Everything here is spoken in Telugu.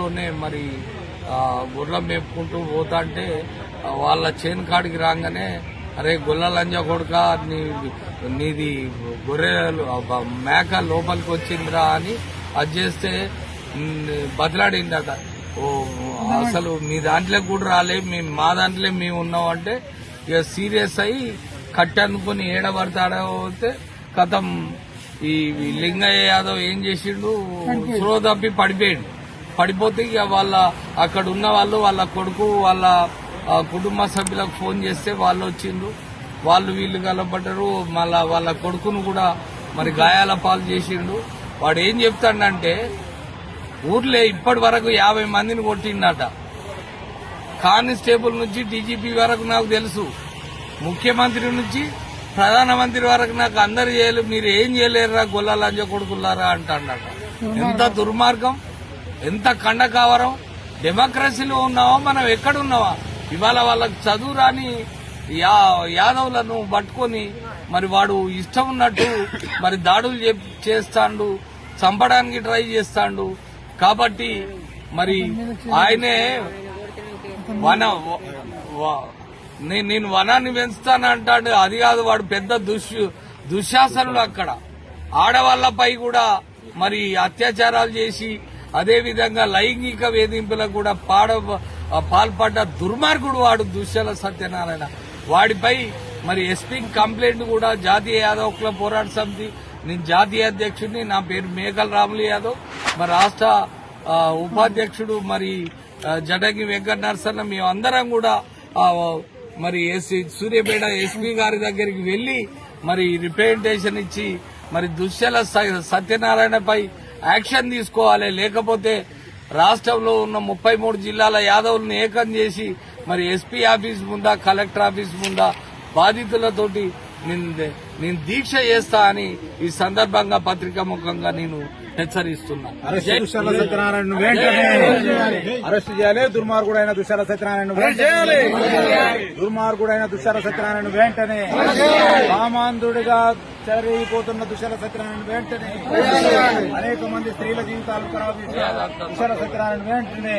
ఊర్లోనే మరి గుర్రం మేపుకుంటూ పోతాంటే వాళ్ళ చేను కాడికి రాగానే అరే గొల్ల లంజా కొడుక నీది గొర్రె మేక లోపలికి వచ్చిందిరా అని అది చేస్తే బతలాడిందట. ఓ అసలు మీ దాంట్లో కూడా రాలే, మా దాంట్లో మేము ఉన్నాం అంటే ఇక సీరియస్ అయ్యి కట్టి అనుకుని ఏడబడతాడో పోతే కథం ఈ లింగయ్య యాదవ్ ఏం చేసిండు, స్లో తప్పి పడిపోతే ఇక వాళ్ళ అక్కడ ఉన్న వాళ్ళు వాళ్ళ కొడుకు వాళ్ళ కుటుంబ సభ్యులకు ఫోన్ చేస్తే వాళ్ళు వచ్చిండ్రు. వాళ్ళు వీళ్ళు కలపడ్డారు. మళ్ళా వాళ్ళ కొడుకును కూడా మరి గాయాల పాలు చేసిండు. వాడు ఏం చెప్తాడంటే ఊర్లో ఇప్పటి వరకు 50 మందిని కొట్టిండట. కానిస్టేబుల్ నుంచి డీజీపీ వరకు నాకు తెలుసు, ముఖ్యమంత్రి నుంచి ప్రధానమంత్రి వరకు నాకు అందరు చేయలేదు, మీరు ఏం చేయలేరురా గొల్ల లంజ కొడుకులారా అంటాడట. ఎంత దుర్మార్గం, ఎంత కండకావరం. డెమోక్రసీలో ఉన్నావా, మనం ఎక్కడున్నావా? ఇవాళ వాళ్ళకి చదువు రాని యాదవులను పట్టుకొని మరి వాడు ఇష్టం ఉన్నట్టు మరి దాడులు చేస్తాడు, చంపడానికి ట్రై చేస్తాడు. కాబట్టి మరి ఆయనే నేను వనాన్ని పెంచుతానంటాడు. అది కాదు, వాడు పెద్ద దుశ్శాసనుడు. అక్కడ ఆడవాళ్లపై కూడా మరి అత్యాచారాలు చేసి అదేవిధంగా లైంగిక వేధింపులకు కూడా పాల్పడ్డ దుర్మార్గుడు వాడు దుశ్శాల సత్యనారాయణ. వాడిపై మరి ఎస్పీ కంప్లైంట్ కూడా జాతీయ యాదవ్ హక్కుల పోరాట సమితి, నేను జాతీయ అధ్యక్షుడిని, నా పేరు మేకల రాములు యాదవ్, మరి రాష్ట్ర ఉపాధ్యక్షుడు మరి జటగి వెంకట నరసన్న, మేమందరం కూడా మరి సూర్యాపేట ఎస్పీ గారి దగ్గరికి వెళ్లి మరి రిప్రజెంటేషన్ ఇచ్చి మరి దుశ్శాల సత్యనారాయణపై యాక్షన్ తీసుకోవాలి. లేకపోతే రాష్ట్రంలో ఉన్న 33 జిల్లాల యాదవులను ఏకం చేసి మరి ఎస్పీ ఆఫీస్ ముందా కలెక్టర్ ఆఫీస్ ముందా బాధితులతోటి నేను దీక్ష చేస్తా అని ఈ సందర్భంగా పత్రికా ముఖంగా నేను హెచ్చరిస్తున్నా. అరెస్ట్ చేయాలి. దుర్మార్గుడైన దుశ్శాల సత్యనారాయణ వెంటనే కామాంధుడిగా చెరిగిపోతున్న దుశ్శాల సత్యనారాయణ వెంటనే, అనేక మంది స్త్రీల జీవితాలు ఖరాబ్ చేసిన దుశ్శాల సత్యనారాయణ వెంటనే